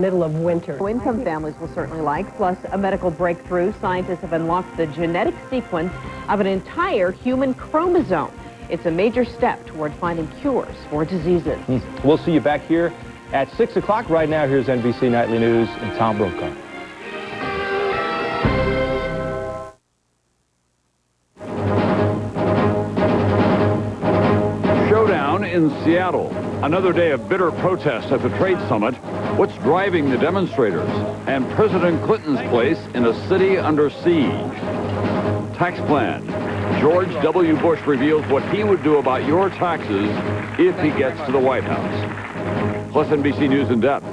Middle of winter. Low-income families will certainly like, plus a medical breakthrough. Scientists have unlocked the genetic sequence of an entire human chromosome. It's a major step toward finding cures for diseases. We'll see you back here at 6 o'clock. Right now, here's NBC Nightly News and Tom Brokaw. Showdown in Seattle. Another day of bitter protest at the trade summit. What's driving the demonstrators? And President Clinton's place in a city under siege. Tax plan. George W. Bush reveals what he would do about your taxes if he gets to the White House. Plus NBC News in depth.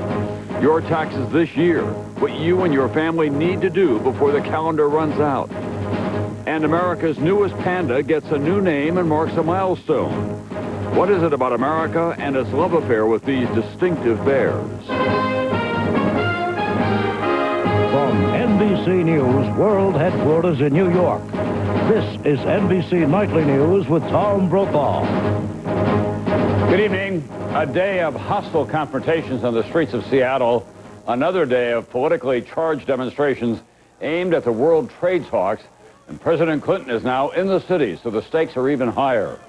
Your taxes this year. What you and your family need to do before the calendar runs out. And America's newest panda gets a new name and marks a milestone. What is it about America and its love affair with these distinctive bears? From NBC News World Headquarters in New York, this is NBC Nightly News with Tom Brokaw. Good evening. A day of hostile confrontations on the streets of Seattle. Another day of politically charged demonstrations aimed at the World Trade talks. And President Clinton is now in the city, so the stakes are even higher.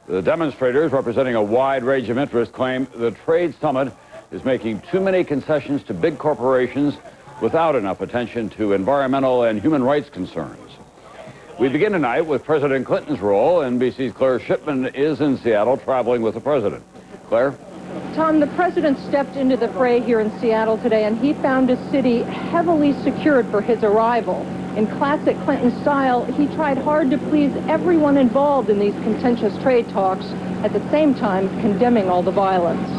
The demonstrators, representing a wide range of interests, claim the trade summit is making too many concessions to big corporations without enough attention to environmental and human rights concerns. We begin tonight with President Clinton's role. NBC's Claire Shipman is in Seattle traveling with the president. Claire? Tom, the president stepped into the fray here in Seattle today, and he found a city heavily secured for his arrival. In classic Clinton style, he tried hard to please everyone involved in these contentious trade talks, at the same time condemning all the violence.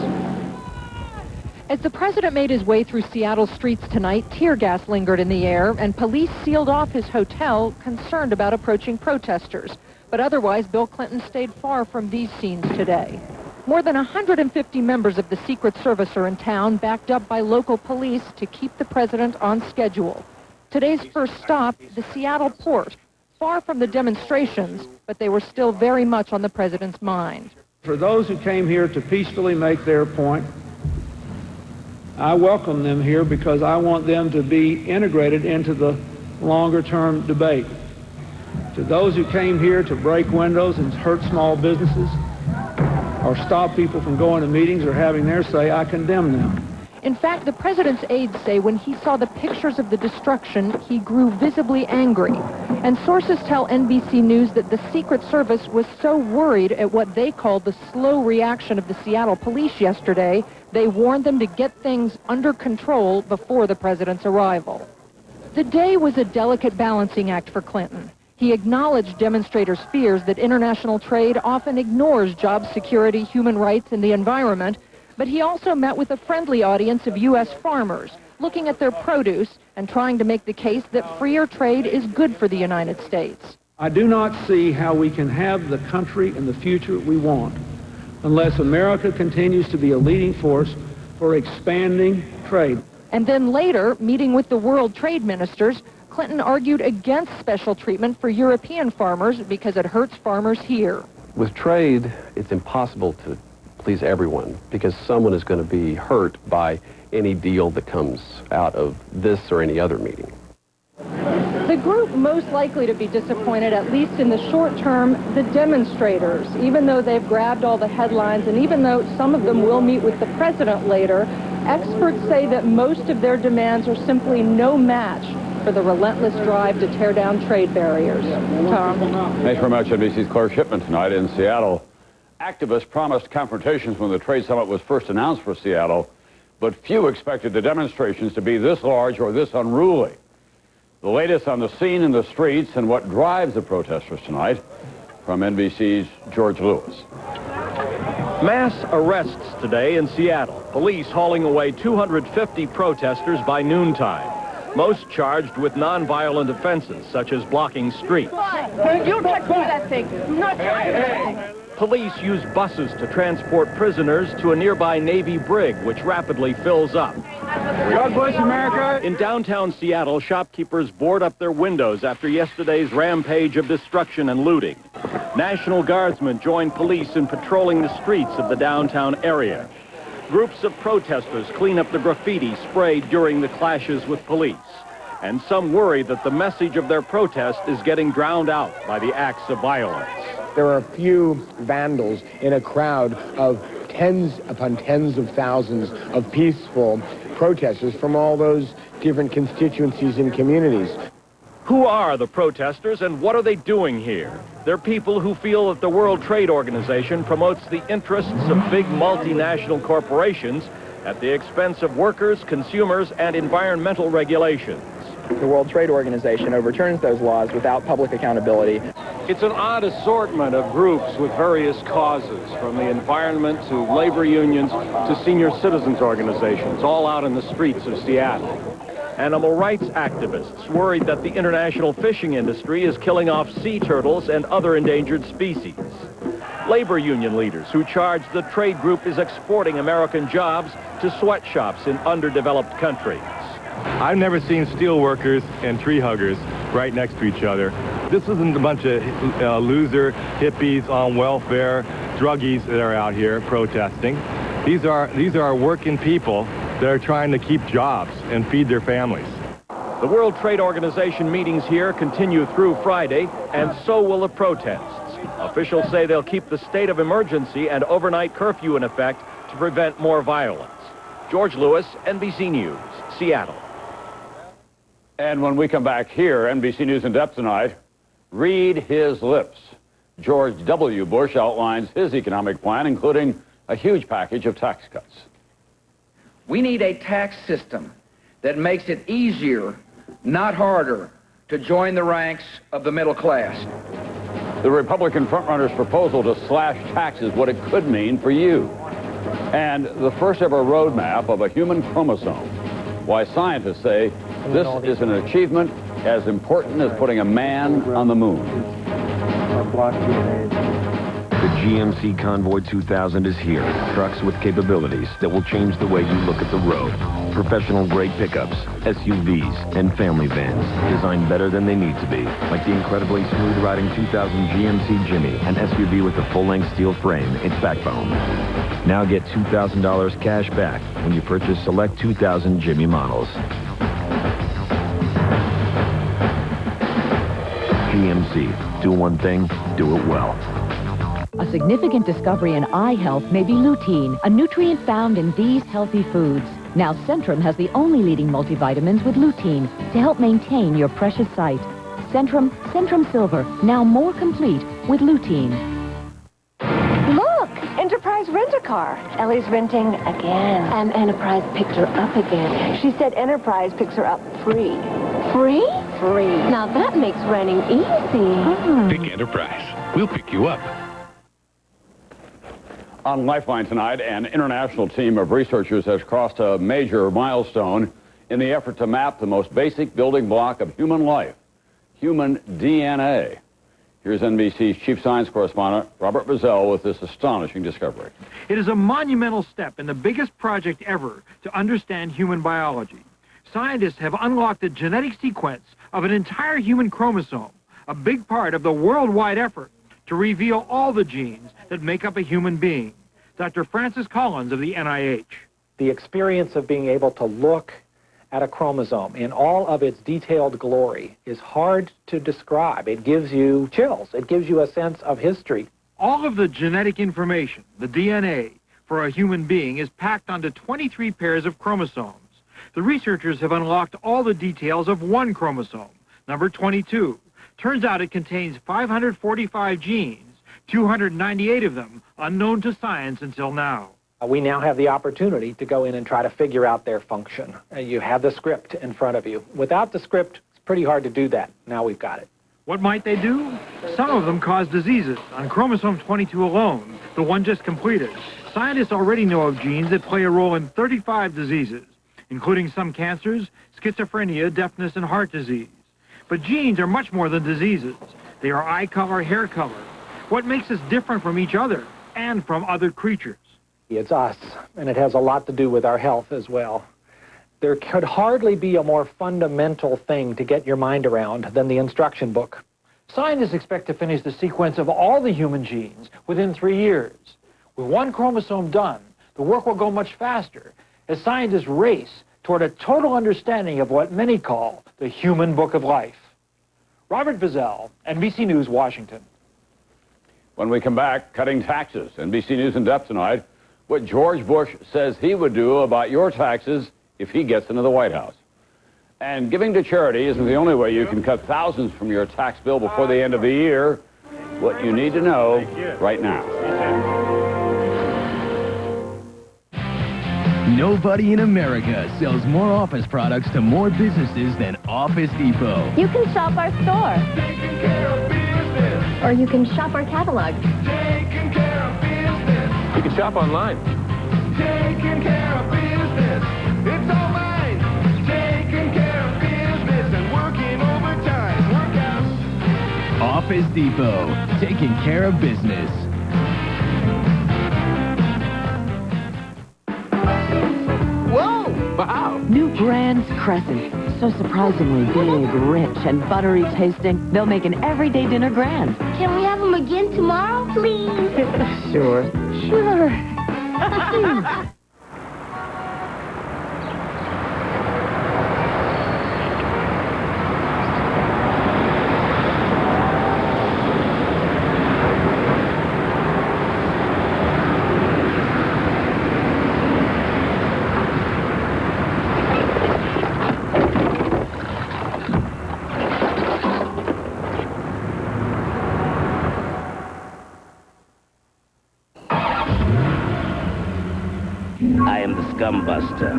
As the president made his way through Seattle streets tonight, tear gas lingered in the air, and police sealed off his hotel, concerned about approaching protesters. But otherwise, Bill Clinton stayed far from these scenes today. More than 150 members of the Secret Service are in town, backed up by local police to keep the president on schedule. Today's first stop, the Seattle port, far from the demonstrations, but they were still very much on the president's mind. For those who came here to peacefully make their point, I welcome them here because I want them to be integrated into the longer-term debate. To those who came here to break windows and hurt small businesses or stop people from going to meetings or having their say, I condemn them. In fact, the president's aides say when he saw the pictures of the destruction, he grew visibly angry. And sources tell NBC News that the Secret Service was so worried at what they called the slow reaction of the Seattle police yesterday, they warned them to get things under control before the president's arrival. The day was a delicate balancing act for Clinton. He acknowledged demonstrators' fears that international trade often ignores job security, human rights, and the environment, but he also met with a friendly audience of U.S. farmers, looking at their produce and trying to make the case that freer trade is good for the United States. I do not see how we can have the country and the future we want unless America continues to be a leading force for expanding trade. And then later, meeting with the world trade ministers, Clinton argued against special treatment for European farmers because it hurts farmers here. With trade, it's impossible to please everyone because someone is going to be hurt by any deal that comes out of this or any other meeting. The group most likely to be disappointed, at least in the short term, the demonstrators. Even though they've grabbed all the headlines and even though some of them will meet with the president later, experts say that most of their demands are simply no match for the relentless drive to tear down trade barriers. Tom? Thanks very much. NBC's Claire Shipman tonight in Seattle. Activists promised confrontations when the trade summit was first announced for Seattle, but few expected the demonstrations to be this large or this unruly. The latest on the scene in the streets and what drives the protesters tonight, from NBC's George Lewis. Mass arrests today in Seattle. Police hauling away 250 protesters by noontime. Most charged with nonviolent offenses, such as blocking streets. You touch me that thing. Not Police use buses to transport prisoners to a nearby Navy brig, which rapidly fills up. God bless America. In downtown Seattle, shopkeepers board up their windows after yesterday's rampage of destruction and looting. National Guardsmen join police in patrolling the streets of the downtown area. Groups of protesters clean up the graffiti sprayed during the clashes with police. And some worry that the message of their protest is getting drowned out by the acts of violence. There are a few vandals in a crowd of tens upon tens of thousands of peaceful protesters from all those different constituencies and communities. Who are the protesters and what are they doing here? They're people who feel that the World Trade Organization promotes the interests of big multinational corporations at the expense of workers, consumers, and environmental regulations. The World Trade Organization overturns those laws without public accountability. It's an odd assortment of groups with various causes, from the environment to labor unions to senior citizens organizations, all out in the streets of Seattle. Animal rights activists worried that the international fishing industry is killing off sea turtles and other endangered species. Labor union leaders who charge the trade group is exporting American jobs to sweatshops in underdeveloped countries. I've never seen steel workers and tree huggers right next to each other. This isn't a bunch of loser hippies on welfare, druggies that are out here protesting. These are working people that are trying to keep jobs and feed their families. The World Trade Organization meetings here continue through Friday, and so will the protests. Officials say they'll keep the state of emergency and overnight curfew in effect to prevent more violence. George Lewis, NBC News, Seattle. And when we come back here, NBC News in Depth tonight, read his lips. George W. Bush outlines his economic plan, including a huge package of tax cuts. We need a tax system that makes it easier, not harder, to join the ranks of the middle class. The Republican frontrunner's proposal to slash taxes, what it could mean for you. And the first ever roadmap of a human chromosome. Why scientists say this is an achievement as important as putting a man on the moon. The GMC Convoy 2000 is here. Trucks with capabilities that will change the way you look at the road. Professional-grade pickups, SUVs, and family vans, designed better than they need to be. Like the incredibly smooth-riding 2000 GMC Jimmy, an SUV with a full-length steel frame, its backbone. Now get $2,000 cash back when you purchase select 2000 Jimmy models. GMC. Do one thing, do it well. A significant discovery in eye health may be lutein, a nutrient found in these healthy foods. Now Centrum has the only leading multivitamins with lutein to help maintain your precious sight. Centrum Silver, now more complete with lutein. Look! Enterprise Rent-A-Car. Ellie's renting again. And Enterprise picked her up again. She said Enterprise picks her up free. Free? Free. Now that makes renting easy. Pick Enterprise. We'll pick you up. On Lifeline tonight, an international team of researchers has crossed a major milestone in the effort to map the most basic building block of human life, human DNA. Here's NBC's chief science correspondent, Robert Bazell, with this astonishing discovery. It is a monumental step in the biggest project ever to understand human biology. Scientists have unlocked the genetic sequence of an entire human chromosome, a big part of the worldwide effort to reveal all the genes that make up a human being. Dr. Francis Collins of the NIH. The experience of being able to look at a chromosome in all of its detailed glory is hard to describe. It gives you chills. It gives you a sense of history. All of the genetic information, the DNA, for a human being is packed onto 23 pairs of chromosomes. The researchers have unlocked all the details of one chromosome, number 22. Turns out it contains 545 genes, 298 of them unknown to science until now. We now have the opportunity to go in and try to figure out their function. You have the script in front of you. Without the script, it's pretty hard to do that. Now we've got it. What might they do? Some of them cause diseases. On chromosome 22 alone, the one just completed, scientists already know of genes that play a role in 35 diseases, including some cancers, schizophrenia, deafness, and heart disease. But genes are much more than diseases. They are eye color, hair color. What makes us different from each other and from other creatures? It's us, and it has a lot to do with our health as well. There could hardly be a more fundamental thing to get your mind around than the instruction book. Scientists expect to finish the sequence of all the human genes within 3 years. With one chromosome done, the work will go much faster as scientists race toward a total understanding of what many call the human book of life. Robert Vizell, NBC News, Washington. When we come back, cutting taxes. NBC News in depth tonight. What George Bush says he would do about your taxes if he gets into the White House. And giving to charity isn't the only way you can cut thousands from your tax bill before the end of the year. What you need to know right now. Nobody in America sells more office products to more businesses than Office Depot. You can shop our store. Or you can shop our catalog. You can shop online. Taking care of business. It's all mine. Taking care of business and working overtime. Work out. Office Depot. Taking care of business. Whoa! Wow! New Grand's Crescent. So surprisingly big, rich, and buttery tasting, they'll make an everyday dinner grand. Can we have them again tomorrow, please? Sure. Sure. I am the scum buster.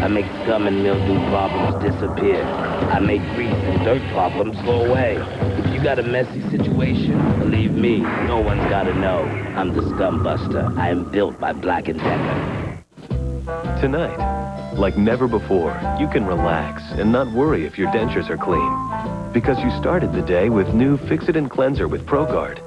I make scum and mildew problems disappear. I make grease and dirt problems go away. If you got a messy situation, believe me, no one's gotta know. I'm the scum buster. I am built by Black & Decker. Tonight, like never before, you can relax and not worry if your dentures are clean. Because you started the day with new Fix-It and Cleanser with ProGuard.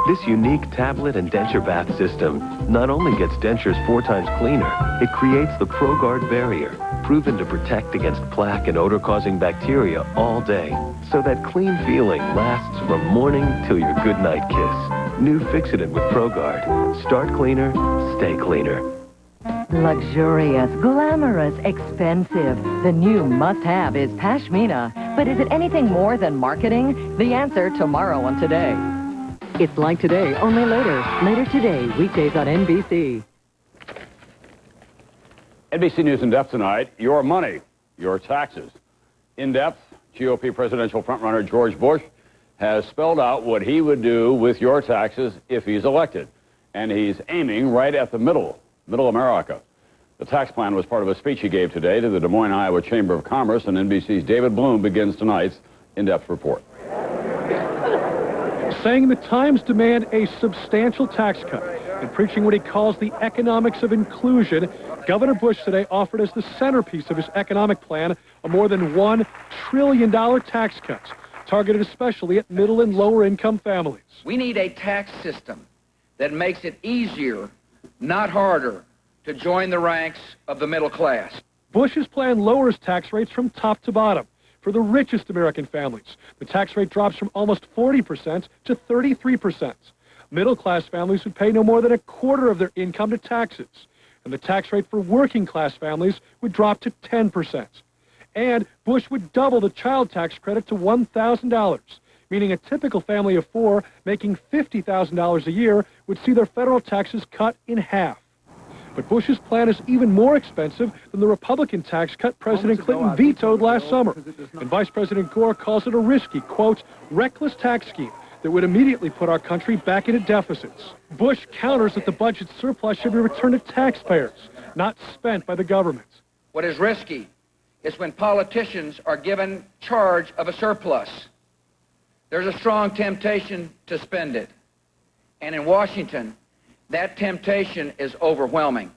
This unique tablet and denture bath system not only gets dentures 4 times cleaner, it creates the ProGuard barrier, proven to protect against plaque and odor-causing bacteria all day, so that clean feeling lasts from morning till your goodnight kiss. New Fix-It with ProGuard. Start cleaner, stay cleaner. Luxurious, glamorous, expensive. The new must-have is Pashmina. But is it anything more than marketing? The answer tomorrow on Today. It's like today, only later. Later today, weekdays on NBC. NBC News in depth tonight. Your money, your taxes. In depth, GOP presidential frontrunner George Bush has spelled out what he would do with your taxes if he's elected. And he's aiming right at the middle America. The tax plan was part of a speech he gave today to the Des Moines, Iowa Chamber of Commerce, and NBC's David Bloom begins tonight's in-depth report. Saying the times demand a substantial tax cut and preaching what he calls the economics of inclusion, Governor Bush today offered as the centerpiece of his economic plan a more than $1 trillion tax cut, targeted especially at middle and lower income families. We need a tax system that makes it easier, not harder, to join the ranks of the middle class. Bush's plan lowers tax rates from top to bottom. For the richest American families, the tax rate drops from almost 40% to 33%. Middle-class families would pay no more than a quarter of their income to taxes, and the tax rate for working-class families would drop to 10%. And Bush would double the child tax credit to $1,000, meaning a typical family of 4 making $50,000 a year would see their federal taxes cut in half. But Bush's plan is even more expensive than the Republican tax cut President Clinton vetoed last summer. And Vice President Gore calls it a risky, quote, reckless tax scheme that would immediately put our country back into deficits. Bush counters that the budget surplus should be returned to taxpayers, not spent by the government. What is risky is when politicians are given charge of a surplus. There's a strong temptation to spend it. And in Washington, that temptation is overwhelming.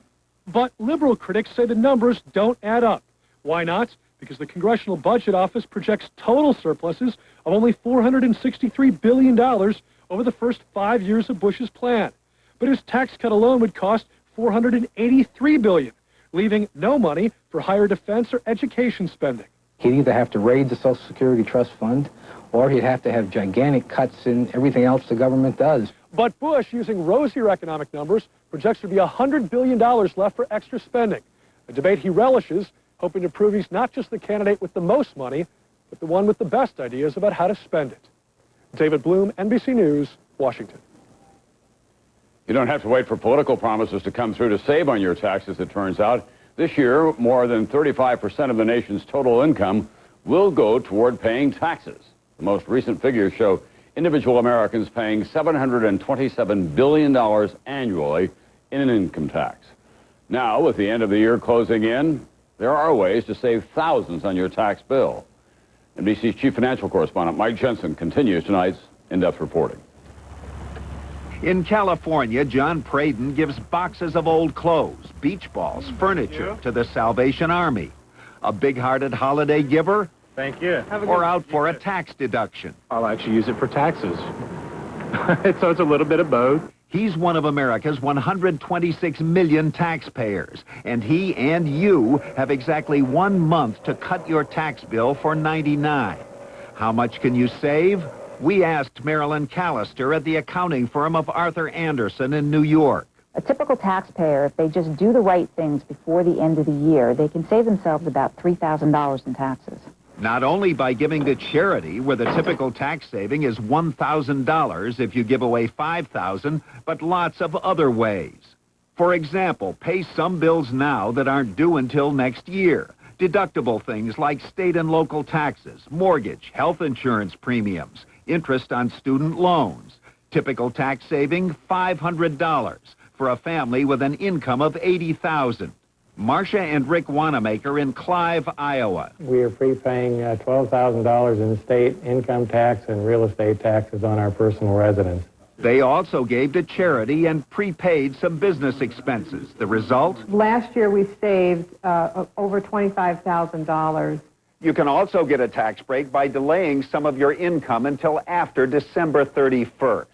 But liberal critics say the numbers don't add up. Why not? Because the Congressional Budget Office projects total surpluses of only $463 billion over the first 5 years of Bush's plan. But his tax cut alone would cost $483 billion, leaving no money for higher defense or education spending. He'd either have to raid the Social Security Trust Fund, or he'd have to have gigantic cuts in everything else the government does. But Bush, using rosier economic numbers, projects to be $100 billion left for extra spending, a debate he relishes, hoping to prove he's not just the candidate with the most money, but the one with the best ideas about how to spend it. David Bloom, NBC News, Washington. You don't have to wait for political promises to come through to save on your taxes, it turns out. This year, more than 35% of the nation's total income will go toward paying taxes. The most recent figures show individual Americans paying $727 billion annually in income tax. Now, with the end of the year closing in, there are ways to save thousands on your tax bill. NBC's chief financial correspondent Mike Jensen continues tonight's in-depth reporting. In California, John Pradon gives boxes of old clothes, beach balls, furniture to the Salvation Army. A big-hearted holiday giver? Thank you. Or out for a tax deduction? I'll actually use it for taxes. So it's a little bit of both. He's one of America's 126 million taxpayers, and he and you have exactly 1 month to cut your tax bill for 99. How much can you save? We asked Marilyn Callister at the accounting firm of Arthur Anderson in New York. A typical taxpayer, if they just do the right things before the end of the year, they can save themselves about $3,000 in taxes. Not only by giving to charity, where the typical tax saving is $1,000 if you give away $5,000, but lots of other ways. For example, pay some bills now that aren't due until next year. Deductible things like state and local taxes, mortgage, health insurance premiums, interest on student loans. Typical tax saving, $500 for a family with an income of $80,000. Marcia and Rick Wanamaker in Clive, Iowa. We are prepaying $12,000 in state income tax and real estate taxes on our personal residence. They also gave to charity and prepaid some business expenses. The result? Last year we saved over $25,000. You can also get a tax break by delaying some of your income until after December 31st.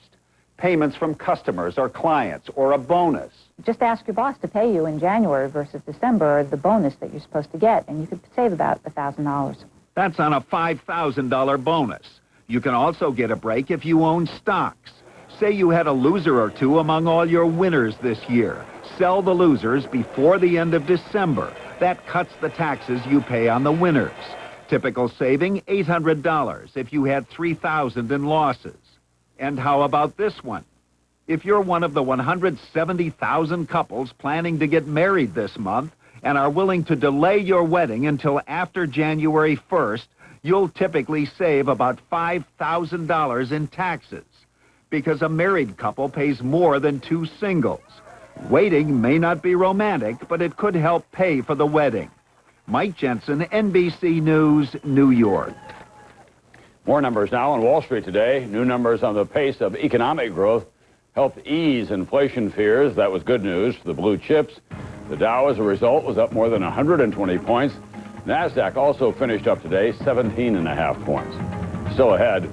Payments from customers or clients or a bonus. Just ask your boss to pay you in January versus December, the bonus that you're supposed to get, and you could save about $1,000. That's on a $5,000 bonus. You can also get a break if you own stocks. Say you had a loser or two among all your winners this year. Sell the losers before the end of December. That cuts the taxes you pay on the winners. Typical saving, $800 if you had $3,000 in losses. And how about this one? If you're one of the 170,000 couples planning to get married this month and are willing to delay your wedding until after January 1st, you'll typically save about $5,000 in taxes, because a married couple pays more than two singles. Waiting may not be romantic, but it could help pay for the wedding. Mike Jensen, NBC News, New York. More numbers now on Wall Street today. New numbers on the pace of economic growth helped ease inflation fears. That was good news for the blue chips. The Dow, as a result, was up more than 120 points. NASDAQ also finished up today, 17.5 points. Still ahead.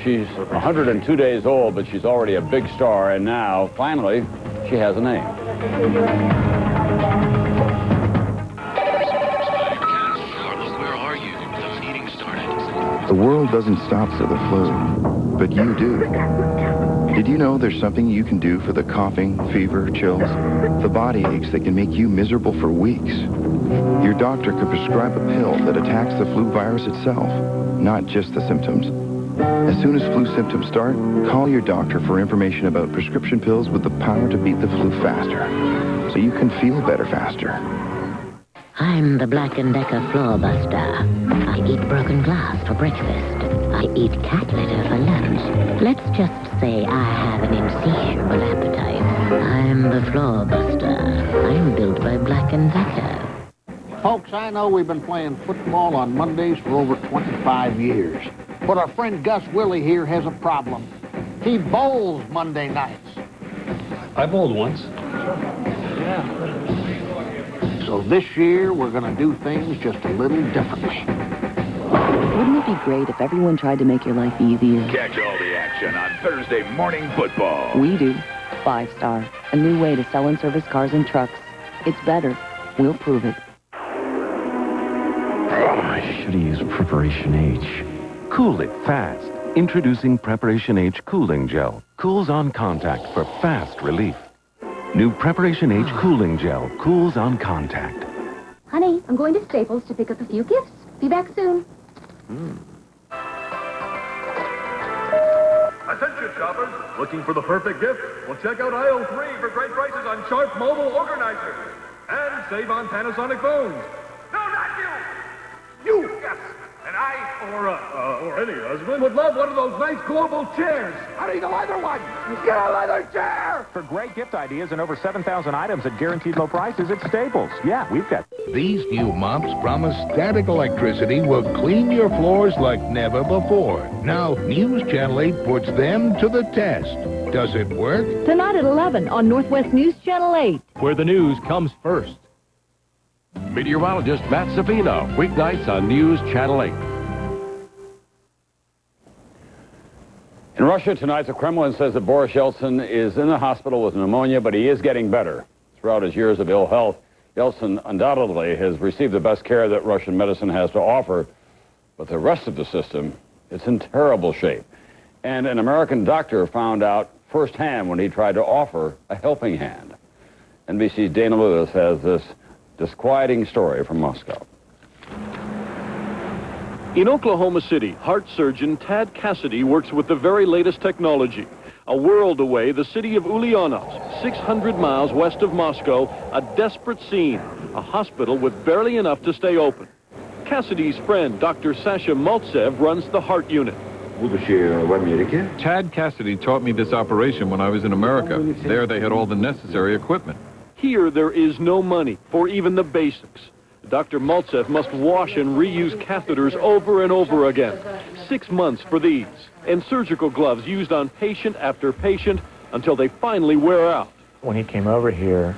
She's 102 days old, but she's already a big star, and now, finally, she has a name. Where are you? The meeting started. The world doesn't stop for the flu, but you do. Did you know there's something you can do for the coughing, fever, chills, the body aches that can make you miserable for weeks? Your doctor could prescribe a pill that attacks the flu virus itself, not just the symptoms. As soon as flu symptoms start, call your doctor for information about prescription pills with the power to beat the flu faster, so you can feel better faster. I'm the Black & Decker floor buster. I eat broken glass for breakfast. I eat cat litter for lunch. Let's just say I have an insatiable appetite. I'm the floor buster. I'm built by Black & Decker. Folks, I know we've been playing football on Mondays for over 25 years. But our friend Gus Willie here has a problem. He bowls Monday nights. I bowled once. So this year, we're going to do things just a little differently. Wouldn't it be great if everyone tried to make your life easier? Catch all the action on Thursday Morning Football. We do. 5-Star. A new way to sell and service cars and trucks. It's better. We'll prove it. I should have used Preparation H. Cool it fast. Introducing Preparation H Cooling Gel. Cools on contact for fast relief. New Preparation H Cooling Gel cools on contact. Honey, I'm going to Staples to pick up a few gifts. Be back soon. Attention shoppers, looking for the perfect gift? Well, check out aisle 3 for great prices on Sharp mobile organizers. And save on Panasonic phones. No, not you! You, yes! And I, or any husband, would love one of those nice global chairs. I need a leather one! Get a leather chair! For great gift ideas and over 7,000 items at guaranteed low prices at Staples. Yeah, we've got... These new mops promise static electricity will clean your floors like never before. Now, News Channel 8 puts them to the test. Does it work? Tonight at 11 on Northwest News Channel 8. Where the news comes first. Meteorologist Matt Savino, weeknights on News Channel 8. In Russia tonight, the Kremlin says that Boris Yeltsin is in the hospital with pneumonia, but he is getting better. Throughout his years of ill health, Yeltsin undoubtedly has received the best care that Russian medicine has to offer, but the rest of the system, it's in terrible shape. And an American doctor found out firsthand when he tried to offer a helping hand. NBC's Dana Lewis has this disquieting story from Moscow. In Oklahoma City, heart surgeon Tad Cassidy works with the very latest technology. A world away, the city of Ulyanovsk, 600 miles west of Moscow, a desperate scene, a hospital with barely enough to stay open. Cassidy's friend, Dr. Sasha Maltsev, runs the heart unit. Tad Cassidy taught me this operation when I was in America. There they had all the necessary equipment. Here, there is no money for even the basics. Dr. Maltsev must wash and reuse catheters over and over again. 6 months for these, and surgical gloves used on patient after patient until they finally wear out. When he came over here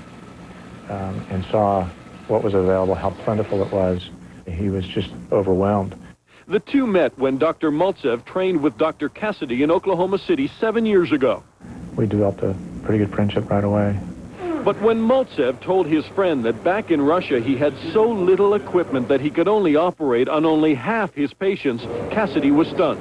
and saw what was available, how plentiful it was, he was just overwhelmed. The two met when Dr. Maltsev trained with Dr. Cassidy in Oklahoma City 7 years ago. We developed a pretty good friendship right away. But when Maltsev told his friend that back in Russia he had so little equipment that he could only operate on only half his patients, Cassidy was stunned.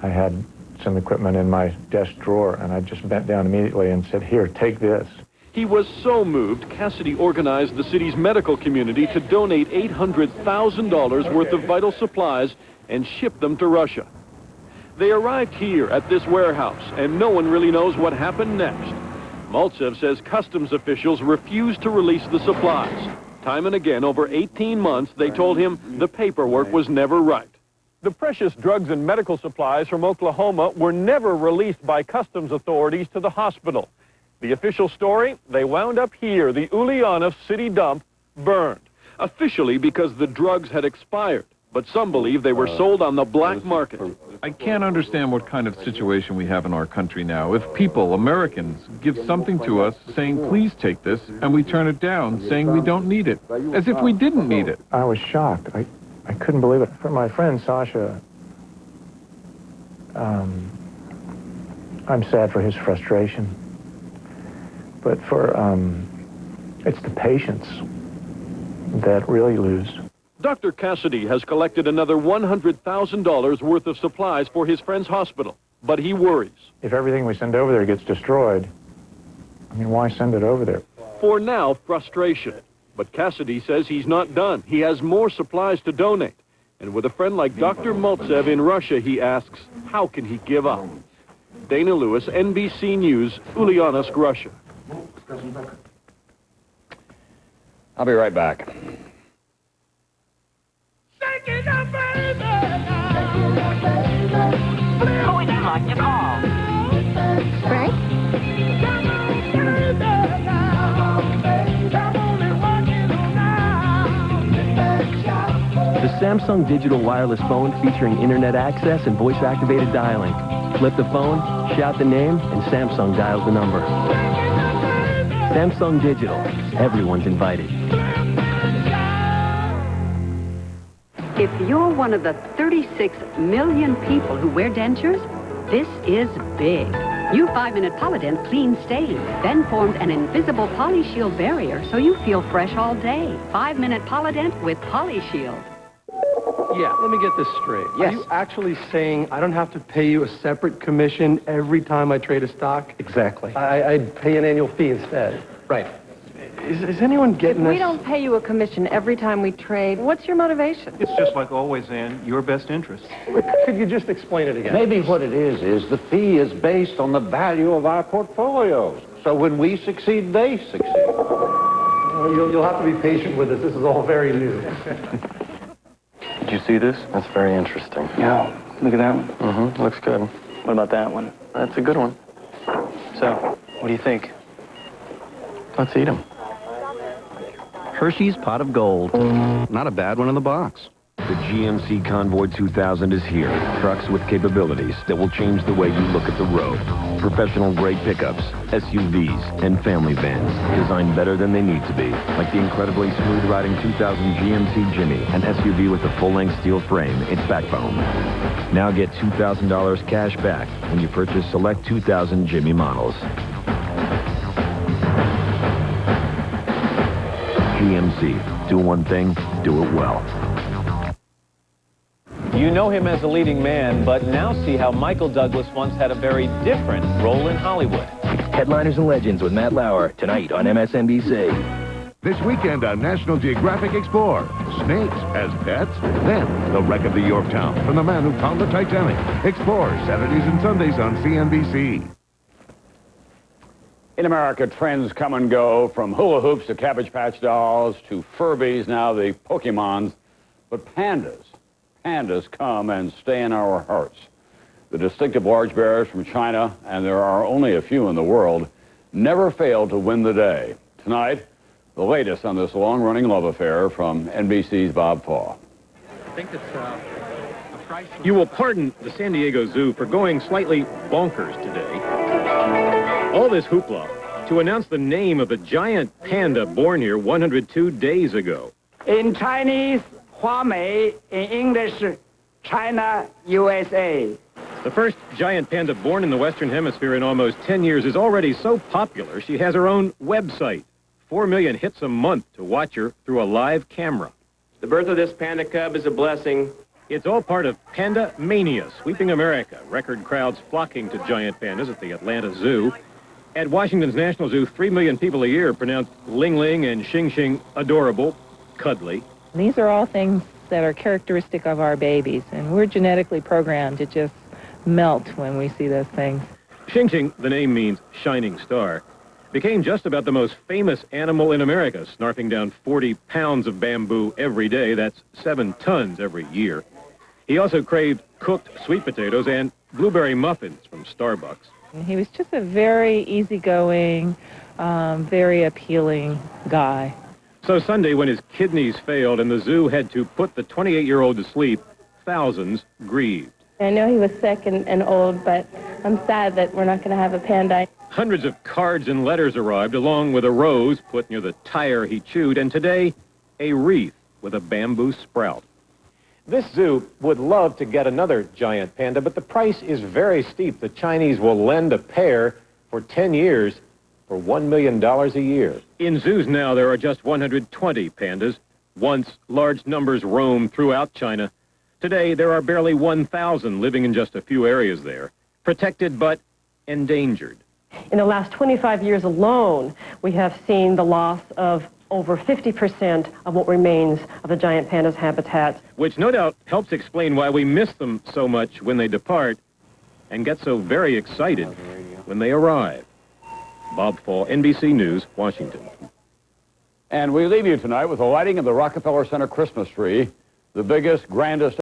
I had some equipment in my desk drawer, and I just bent down immediately and said, "Here, take this." He was so moved, Cassidy organized the city's medical community to donate $800,000 worth of vital supplies and ship them to Russia. They arrived here at this warehouse, and no one really knows what happened next. Maltsev says customs officials refused to release the supplies. Time and again, over 18 months, they told him the paperwork was never right. The precious drugs and medical supplies from Oklahoma were never released by customs authorities to the hospital. The official story? They wound up here, the Ulyanovsk city dump, burned. Officially because the drugs had expired, but some believe they were sold on the black market. I can't understand what kind of situation we have in our country now. If people, Americans, give something to us saying, please take this, and we turn it down saying we don't need it, as if we didn't need it. I was shocked. I couldn't believe it. For my friend Sasha, I'm sad for his frustration. But for, it's the patients that really lose. Dr. Cassidy has collected another $100,000 worth of supplies for his friend's hospital, but he worries. If everything we send over there gets destroyed, I mean, why send it over there? For now, frustration. But Cassidy says he's not done. He has more supplies to donate. And with a friend like Dr. Maltsev in Russia, he asks, how can he give up? Dana Lewis, NBC News, Ulyanovsk, Russia. I'll be right back. Who would you like to call? Frank? The Samsung Digital Wireless Phone featuring internet access and voice-activated dialing. Flip the phone, shout the name, and Samsung dials the number. Samsung Digital. Everyone's invited. If you're one of the 36 million people who wear dentures, this is big. New 5-Minute Polydent clean stains, then formed an invisible PolyShield barrier so you feel fresh all day. 5-Minute Polydent with PolyShield. Yeah. Let me get this straight. Yes. Are you actually saying I don't have to pay you a separate commission every time I trade a stock? Exactly. I'd pay an annual fee instead. Right. Is anyone getting We this? don't pay you a commission every time we trade. What's your motivation? It's just like always, Ann, your best interest. Could you just explain it again? Maybe what it is the fee is based on the value of our portfolios. So when we succeed, they succeed. Well, you'll have to be patient with us. This is all very new. Did you see this? That's very interesting. Yeah. Look at that one. Mm-hmm. Looks good. What about that one? That's a good one. So, what do you think? Let's eat them. Hershey's Pot of Gold. Not a bad one in the box. The GMC Convoy 2000 is here. Trucks with capabilities that will change the way you look at the road. Professional-grade pickups, SUVs, and family vans designed better than they need to be, like the incredibly smooth-riding 2000 GMC Jimmy, an SUV with a full-length steel frame, its backbone. Now get $2,000 cash back when you purchase select 2000 Jimmy models. GMC. Do one thing, do it well. You know him as a leading man, but now see how Michael Douglas once had a very different role in Hollywood. Headliners and Legends with Matt Lauer, tonight on MSNBC. This weekend on National Geographic Explore, snakes as pets, then the wreck of the Yorktown from the man who found the Titanic. Explore Saturdays and Sundays on CNBC. In America, trends come and go, from hula hoops to Cabbage Patch dolls to Furbies, now the Pokemons. But pandas come and stay in our hearts. The distinctive large bears from China, and there are only a few in the world, never fail to win the day. Tonight, the latest on this long-running love affair from NBC's Bob Faw. I think it's a price. You will pardon the San Diego Zoo for going slightly bonkers today. All this hoopla to announce the name of the giant panda born here 102 days ago. In Chinese, Huamei. In English, China, USA. The first giant panda born in the Western Hemisphere in almost 10 years is already so popular she has her own website. 4 million hits a month to watch her through a live camera. The birth of this panda cub is a blessing. It's all part of Panda Mania, sweeping America. Record crowds flocking to giant pandas at the Atlanta Zoo. At Washington's National Zoo, 3 million people a year pronounce Ling Ling and Xing Xing adorable, cuddly. These are all things that are characteristic of our babies, and we're genetically programmed to just melt when we see those things. Xing Xing, the name means shining star, became just about the most famous animal in America, snarfing down 40 pounds of bamboo every day. That's 7 tons every year. He also craved cooked sweet potatoes and blueberry muffins from Starbucks. And he was just a very easygoing, very appealing guy. So Sunday, when his kidneys failed and the zoo had to put the 28-year-old to sleep, thousands grieved. I know he was sick and old, but I'm sad that we're not going to have a panda. Hundreds of cards and letters arrived, along with a rose put near the tire he chewed, and today, a wreath with a bamboo sprout. This zoo would love to get another giant panda, but the price is very steep. The Chinese will lend a pair for 10 years for $1 million a year. In zoos now, there are just 120 pandas. Once, large numbers roamed throughout China. Today, there are barely 1,000 living in just a few areas there, protected but endangered. In the last 25 years alone, we have seen the loss of over 50% of what remains of the giant panda's habitat. Which no doubt helps explain why we miss them so much when they depart and get so very excited when they arrive. Bob Fall, NBC News, Washington. And we leave you tonight with the lighting of the Rockefeller Center Christmas tree, the biggest, grandest